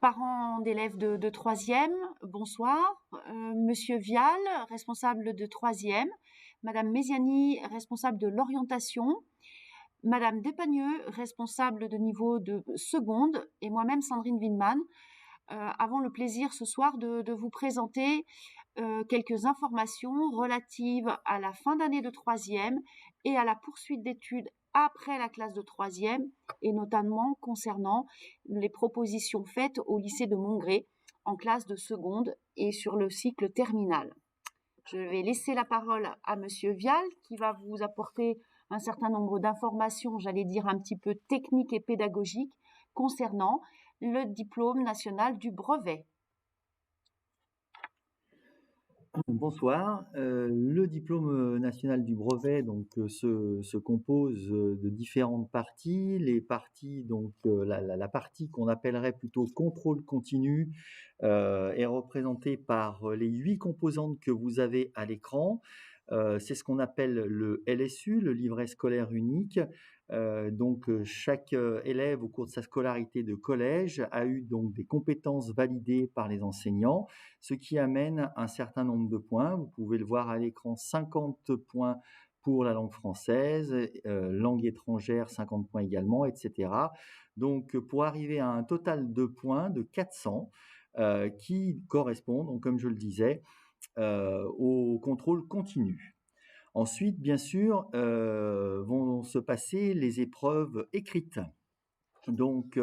parents d'élèves de troisième, bonsoir. Monsieur Vial, responsable de troisième. Madame Méziani, responsable de l'orientation. Madame Despagneux, responsable de niveau de seconde. Et moi-même, Sandrine Windman, avons le plaisir ce soir de vous présenter quelques informations relatives à la fin d'année de troisième et à la poursuite d'études après la classe de troisième, et notamment concernant les propositions faites au lycée de Montgré en classe de seconde et sur le cycle terminal. Je vais laisser la parole à Monsieur Vial qui va vous apporter un certain nombre d'informations, j'allais dire un petit peu techniques et pédagogiques, concernant le diplôme national du brevet. Bonsoir. Le diplôme national du brevet se compose de différentes parties. Les parties la partie qu'on appellerait plutôt contrôle continu est représentée par les 8 composantes que vous avez à l'écran. C'est ce qu'on appelle le LSU, le livret scolaire unique. Chaque élève au cours de sa scolarité de collège a eu donc des compétences validées par les enseignants, ce qui amène un certain nombre de points. Vous pouvez le voir à l'écran, 50 points pour la langue française, langue étrangère 50 points également, etc. Donc pour arriver à un total de points de 400 qui correspondent, donc, comme je le disais, au contrôle continu. Ensuite, bien sûr, vont se passer les épreuves écrites. Donc,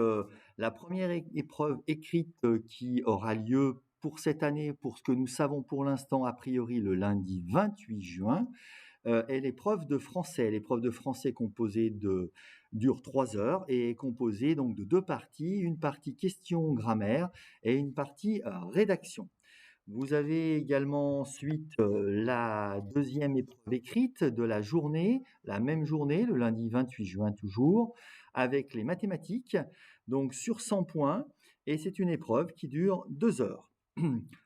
la première épreuve écrite qui aura lieu pour cette année, pour ce que nous savons pour l'instant, a priori le lundi 28 juin, est l'épreuve de français. L'épreuve de français dure 3 heures et est composée donc de 2 parties, une partie question-grammaire et une partie rédaction. Vous avez également ensuite la deuxième épreuve écrite de la journée, la même journée, le lundi 28 juin toujours, avec les mathématiques, donc sur 100 points, et c'est une épreuve qui dure 2 heures.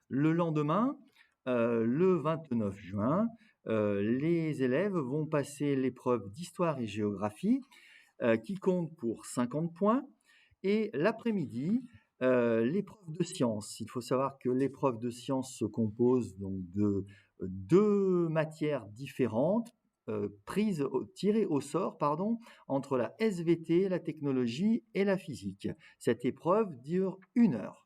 Le lendemain, le 29 juin, les élèves vont passer l'épreuve d'histoire et géographie, qui compte pour 50 points, et l'après-midi, l'épreuve de sciences. Il faut savoir que l'épreuve de sciences se compose donc de 2 matières différentes, tirées au sort, entre la SVT, la technologie et la physique. Cette épreuve dure 1 heure.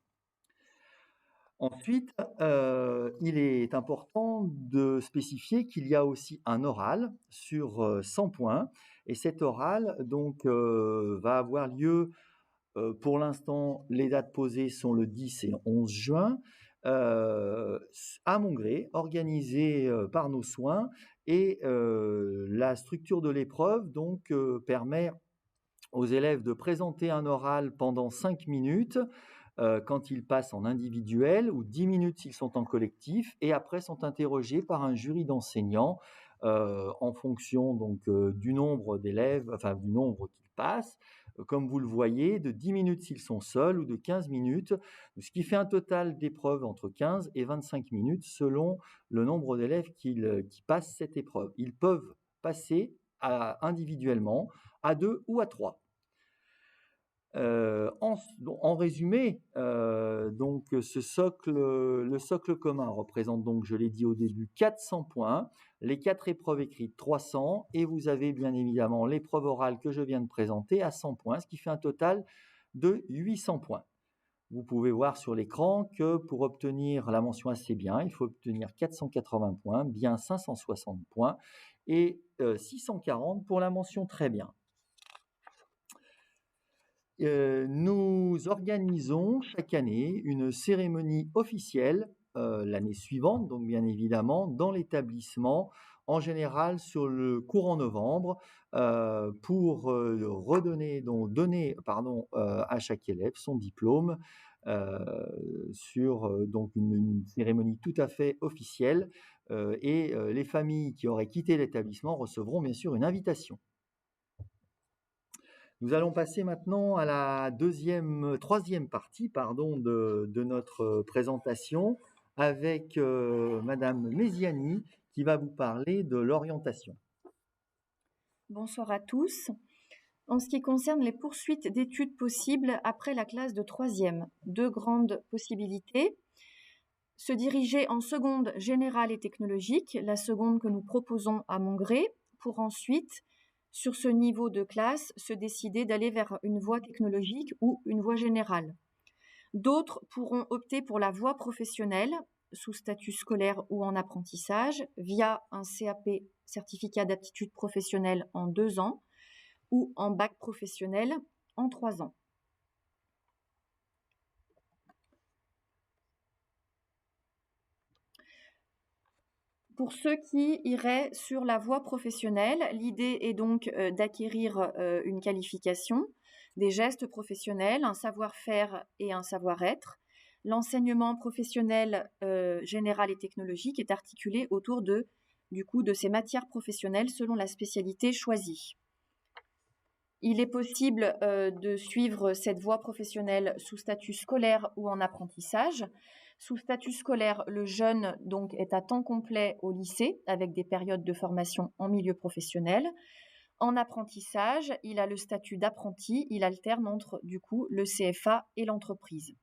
Ensuite, il est important de spécifier qu'il y a aussi un oral sur 100 points, et cet oral va avoir lieu. Pour l'instant, les dates posées sont le 10 et 11 juin à Montgré, organisé par nos soins, et la structure de l'épreuve permet aux élèves de présenter un oral pendant 5 minutes quand ils passent en individuel, ou 10 minutes s'ils sont en collectif, et après sont interrogés par un jury d'enseignants en fonction du nombre d'élèves, enfin du nombre qu'ils passent, comme vous le voyez, de 10 minutes s'ils sont seuls ou de 15 minutes, ce qui fait un total d'épreuves entre 15 et 25 minutes selon le nombre d'élèves qui passent cette épreuve. Ils peuvent passer individuellement, à 2 ou à 3. En résumé, le socle commun représente donc, je l'ai dit au début, 400 points, les 4 épreuves écrites 300, et vous avez bien évidemment l'épreuve orale que je viens de présenter à 100 points, ce qui fait un total de 800 points. Vous pouvez voir sur l'écran que pour obtenir la mention assez bien, il faut obtenir 480 points, bien 560 points, et 640 pour la mention très bien. Nous organisons chaque année une cérémonie officielle l'année suivante, donc bien évidemment, dans l'établissement, en général sur le courant novembre, pour donner à chaque élève son diplôme sur une cérémonie tout à fait officielle, et les familles qui auraient quitté l'établissement recevront bien sûr une invitation. Nous allons passer maintenant à la troisième partie de notre présentation avec Madame Méziani qui va vous parler de l'orientation. Bonsoir à tous. En ce qui concerne les poursuites d'études possibles après la classe de 3e, 2 grandes possibilités. Se diriger en seconde générale et technologique, la seconde que nous proposons à mon gré, pour ensuite, sur ce niveau de classe, se décider d'aller vers une voie technologique ou une voie générale. D'autres pourront opter pour la voie professionnelle, sous statut scolaire ou en apprentissage, via un CAP, certificat d'aptitude professionnelle, en 2 ans, ou en bac professionnel en 3 ans. Pour ceux qui iraient sur la voie professionnelle, l'idée est donc d'acquérir une qualification, des gestes professionnels, un savoir-faire et un savoir-être. L'enseignement professionnel général et technologique est articulé autour de ces matières professionnelles selon la spécialité choisie. Il est possible de suivre cette voie professionnelle sous statut scolaire ou en apprentissage. Sous statut scolaire, le jeune donc est à temps complet au lycée avec des périodes de formation en milieu professionnel. En apprentissage, il a le statut d'apprenti, il alterne entre le CFA et l'entreprise.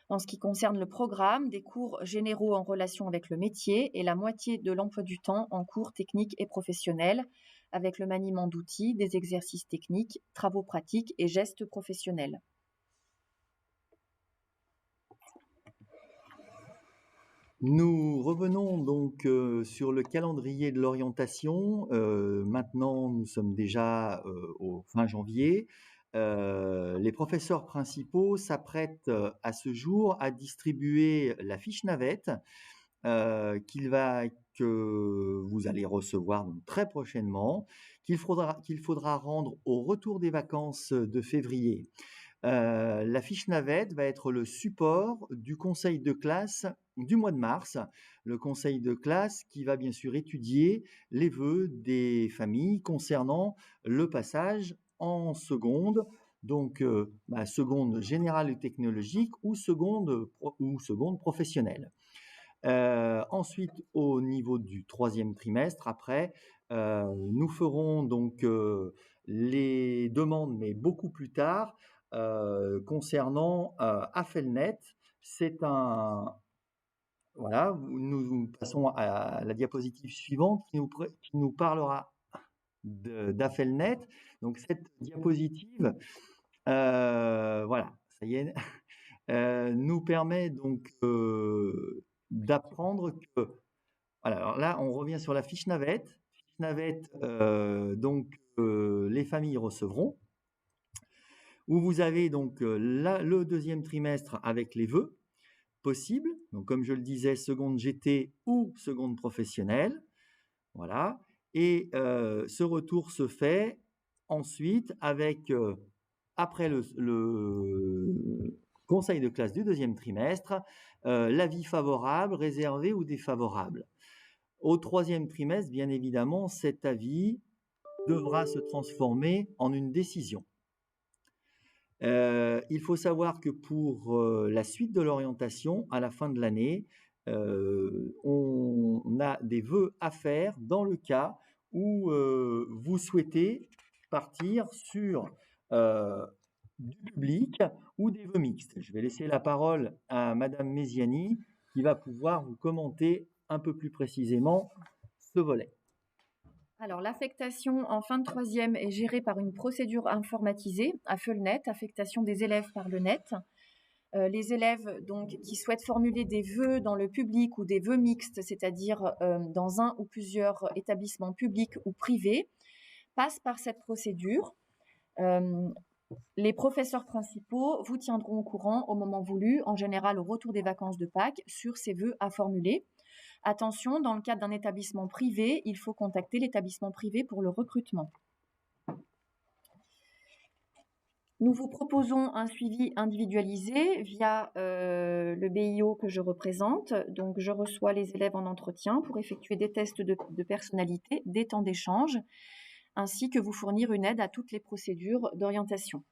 En ce qui concerne le programme, des cours généraux en relation avec le métier et la moitié de l'emploi du temps en cours techniques et professionnels, avec le maniement d'outils, des exercices techniques, travaux pratiques et gestes professionnels. Nous revenons donc sur le calendrier de l'orientation. Maintenant, nous sommes déjà au fin janvier. Les professeurs principaux s'apprêtent à ce jour à distribuer la fiche navette que vous allez recevoir donc très prochainement, qu'il faudra rendre au retour des vacances de février. La fiche navette va être le support du conseil de classe du mois de mars, le conseil de classe qui va bien sûr étudier les vœux des familles concernant le passage en seconde, donc seconde générale et technologique ou seconde professionnelle. Ensuite, au niveau du 3e trimestre, après, nous ferons donc les demandes, mais beaucoup plus tard, concernant Affelnet. C'est un... Voilà, nous passons à la diapositive suivante qui nous parlera d'Affelnet. Donc cette diapositive, voilà, ça y est, nous permet donc d'apprendre que... Voilà, alors là, on revient sur la fiche navette. Fiche navette, les familles recevront, où vous avez donc le 2e trimestre avec les vœux possibles. Donc, comme je le disais, seconde GT ou seconde professionnelle. Voilà. Et ce retour se fait ensuite avec, après le conseil de classe du 2e trimestre, l'avis favorable, réservé ou défavorable. Au 3e trimestre, bien évidemment, cet avis devra se transformer en une décision. Il faut savoir que pour la suite de l'orientation, à la fin de l'année, on a des vœux à faire dans le cas où vous souhaitez partir sur du public ou des vœux mixtes. Je vais laisser la parole à Madame Mesiani qui va pouvoir vous commenter un peu plus précisément ce volet. Alors, l'affectation en fin de 3e est gérée par une procédure informatisée, Affelnet, affectation des élèves par le net. Les élèves donc, qui souhaitent formuler des vœux dans le public ou des vœux mixtes, c'est-à-dire dans un ou plusieurs établissements publics ou privés, passent par cette procédure. Les professeurs principaux vous tiendront au courant au moment voulu, en général au retour des vacances de Pâques, sur ces vœux à formuler. Attention, dans le cadre d'un établissement privé, il faut contacter l'établissement privé pour le recrutement. Nous vous proposons un suivi individualisé via le BIO que je représente. Donc, je reçois les élèves en entretien pour effectuer des tests de personnalité, des temps d'échange, ainsi que vous fournir une aide à toutes les procédures d'orientation.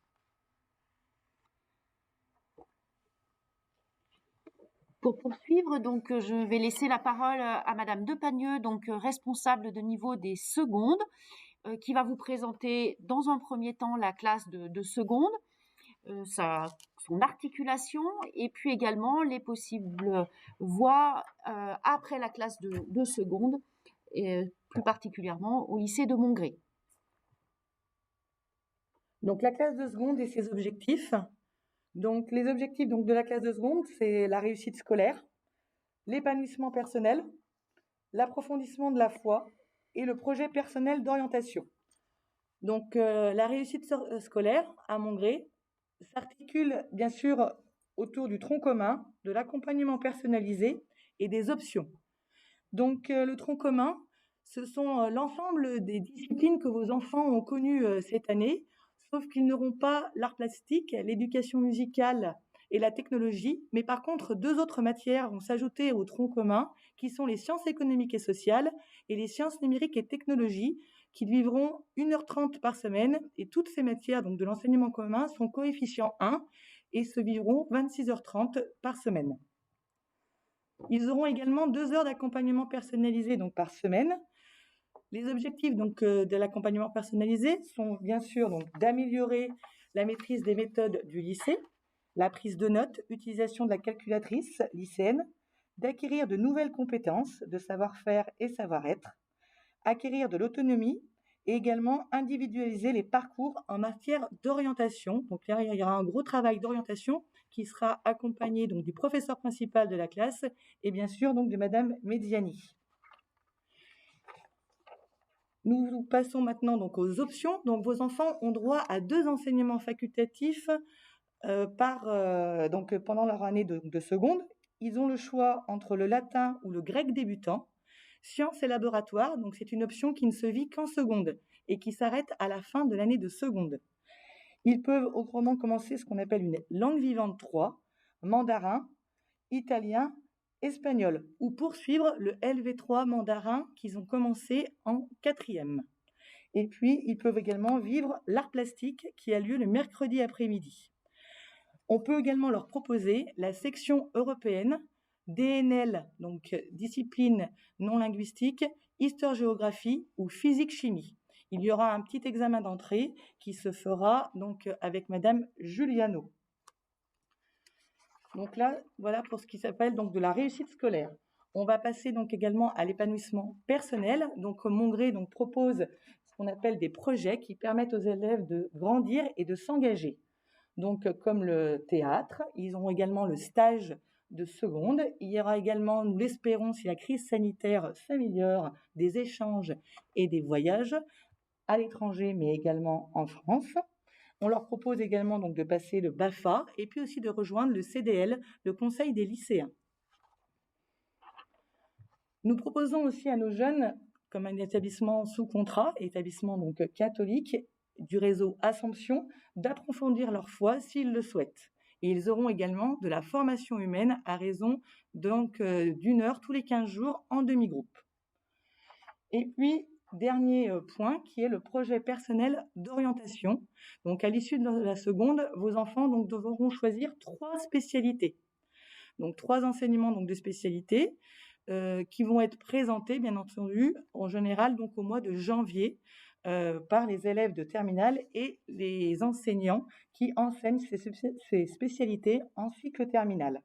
Pour poursuivre, donc, je vais laisser la parole à Madame Depagneux, donc responsable de niveau des secondes. qui va vous présenter dans un premier temps la classe de seconde, son articulation et puis également les possibles voies après la classe de seconde, et plus particulièrement au lycée de Mongré. Donc la classe de seconde et ses objectifs. Donc les objectifs de la classe de seconde, c'est la réussite scolaire, l'épanouissement personnel, l'approfondissement de la foi et le projet personnel d'orientation. Donc la réussite scolaire à Mongré s'articule bien sûr autour du tronc commun, de l'accompagnement personnalisé et des options. Donc le tronc commun, ce sont l'ensemble des disciplines que vos enfants ont connues cette année, sauf qu'ils n'auront pas l'art plastique, l'éducation musicale et la technologie, mais par contre 2 autres matières vont s'ajouter au tronc commun, qui sont les sciences économiques et sociales et les sciences numériques et technologies, qui vivront 1h30 par semaine, et toutes ces matières donc de l'enseignement commun sont coefficient 1 et se vivront 26h30 par semaine. Ils auront également 2 heures d'accompagnement personnalisé donc par semaine. Les objectifs donc de l'accompagnement personnalisé sont bien sûr donc d'améliorer la maîtrise des méthodes du lycée, la prise de notes, utilisation de la calculatrice lycéenne, d'acquérir de nouvelles compétences de savoir-faire et savoir-être, acquérir de l'autonomie et également individualiser les parcours en matière d'orientation. Donc là, il y aura un gros travail d'orientation qui sera accompagné donc du professeur principal de la classe et bien sûr donc de Madame Mediani. Nous passons maintenant donc aux options. Donc vos enfants ont droit à 2 enseignements facultatifs donc pendant leur année de seconde. Ils ont le choix entre le latin ou le grec débutant. Sciences et laboratoire, donc c'est une option qui ne se vit qu'en seconde et qui s'arrête à la fin de l'année de seconde. Ils peuvent autrement commencer ce qu'on appelle une langue vivante 3, mandarin, italien, espagnol, ou poursuivre le LV3 mandarin qu'ils ont commencé en 4e. Et puis, ils peuvent également vivre l'art plastique qui a lieu le mercredi après-midi. On peut également leur proposer la section européenne, DNL, donc discipline non linguistique, histoire-géographie ou physique-chimie. Il y aura un petit examen d'entrée qui se fera donc avec Madame Giuliano. Donc là, voilà pour ce qui s'appelle donc de la réussite scolaire. On va passer donc également à l'épanouissement personnel. Donc Mongré donc propose ce qu'on appelle des projets qui permettent aux élèves de grandir et de s'engager. Donc comme le théâtre, ils ont également le stage de seconde. Il y aura également, nous l'espérons, si la crise sanitaire s'améliore, des échanges et des voyages à l'étranger, mais également en France. On leur propose également donc de passer le BAFA et puis aussi de rejoindre le CDL, le Conseil des lycéens. Nous proposons aussi à nos jeunes, comme un établissement sous contrat, établissement donc catholique du réseau Assomption, d'approfondir leur foi s'ils le souhaitent. Et ils auront également de la formation humaine à raison donc d'1 heure tous les 15 jours en demi-groupe. Et puis, dernier point qui est le projet personnel d'orientation. Donc à l'issue de la seconde, vos enfants donc devront choisir 3 spécialités. Donc 3 enseignements donc de spécialités qui vont être présentés bien entendu en général donc au mois de janvier par les élèves de terminale et les enseignants qui enseignent ces spécialités en cycle terminal.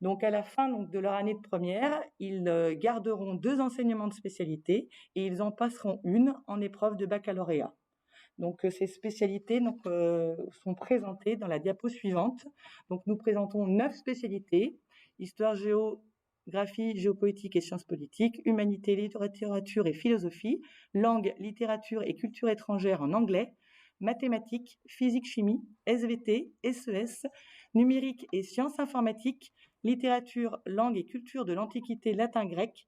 Donc à la fin donc, de leur année de première, ils garderont 2 enseignements de spécialité et ils en passeront une en épreuve de baccalauréat. Donc ces spécialités donc, sont présentées dans la diapo suivante. Donc nous présentons 9 spécialités: histoire, géographie, géopolitique et sciences politiques, humanité, littérature et philosophie, langue, littérature et culture étrangère en anglais, mathématiques, physique, chimie, SVT, SES, numérique et sciences informatiques, littérature, langue et culture de l'Antiquité latin-grec.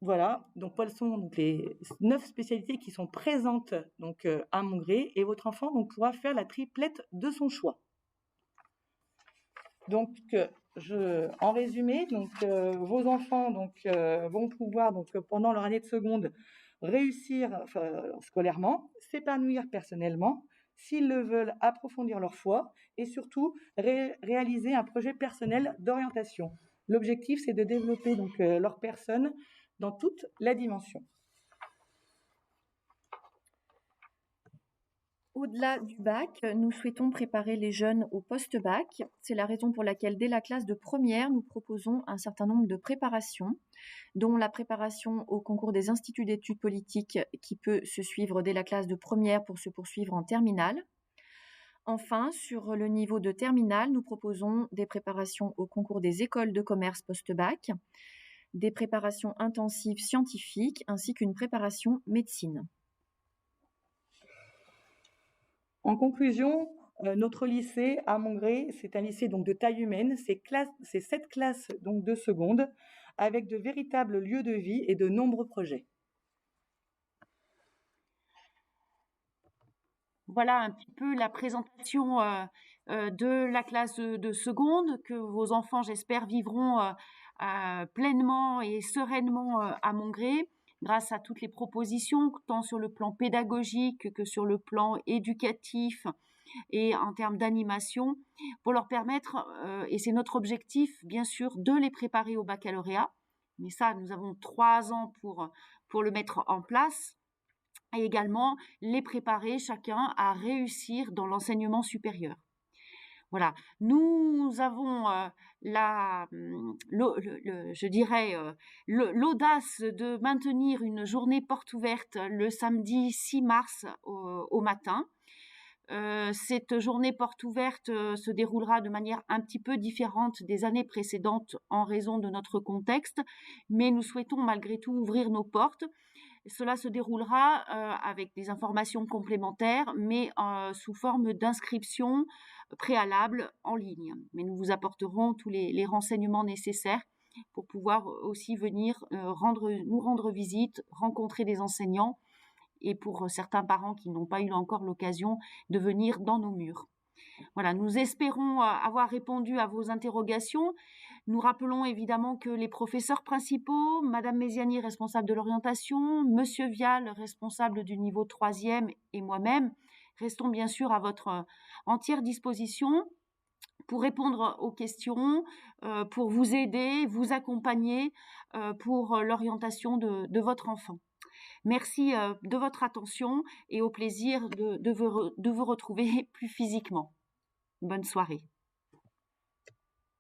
Voilà, donc quelles sont donc les 9 spécialités qui sont présentes donc, à Mongré, et votre enfant donc, pourra faire la triplette de son choix. Donc, en résumé, donc, vos enfants donc, vont pouvoir, donc, pendant leur année de seconde, réussir scolairement, s'épanouir personnellement, s'ils le veulent, approfondir leur foi et surtout réaliser un projet personnel d'orientation. L'objectif, c'est de développer donc, leur personne dans toute la dimension. Au-delà du bac, nous souhaitons préparer les jeunes au post-bac. C'est la raison pour laquelle, dès la classe de première, nous proposons un certain nombre de préparations, dont la préparation au concours des instituts d'études politiques qui peut se suivre dès la classe de première pour se poursuivre en terminale. Enfin, sur le niveau de terminale, nous proposons des préparations au concours des écoles de commerce post-bac, des préparations intensives scientifiques ainsi qu'une préparation médecine. En conclusion, notre lycée à Mongré, c'est un lycée donc de taille humaine, c'est 7 classes donc de seconde, avec de véritables lieux de vie et de nombreux projets. Voilà un petit peu la présentation de la classe de seconde que vos enfants, j'espère, vivront pleinement et sereinement à Mongré, grâce à toutes les propositions, tant sur le plan pédagogique que sur le plan éducatif et en termes d'animation, pour leur permettre, et c'est notre objectif, bien sûr, de les préparer au baccalauréat. Mais ça, nous avons 3 ans pour le mettre en place. Et également les préparer chacun à réussir dans l'enseignement supérieur. Voilà, nous avons l'audace de maintenir une journée porte ouverte le samedi 6 mars au matin. Cette journée porte ouverte se déroulera de manière un petit peu différente des années précédentes en raison de notre contexte, mais nous souhaitons malgré tout ouvrir nos portes. Cela se déroulera avec des informations complémentaires, mais sous forme d'inscription préalable en ligne. Mais nous vous apporterons tous les renseignements nécessaires pour pouvoir aussi venir nous rendre visite, rencontrer des enseignants et pour certains parents qui n'ont pas eu encore l'occasion de venir dans nos murs. Voilà, nous espérons avoir répondu à vos interrogations. Nous rappelons évidemment que les professeurs principaux, Madame Méziani, responsable de l'orientation, Monsieur Vial, responsable du niveau 3e, et moi-même, restons bien sûr à votre entière disposition pour répondre aux questions, pour vous aider, vous accompagner pour l'orientation de votre enfant. Merci de votre attention et au plaisir de vous retrouver plus physiquement. Bonne soirée.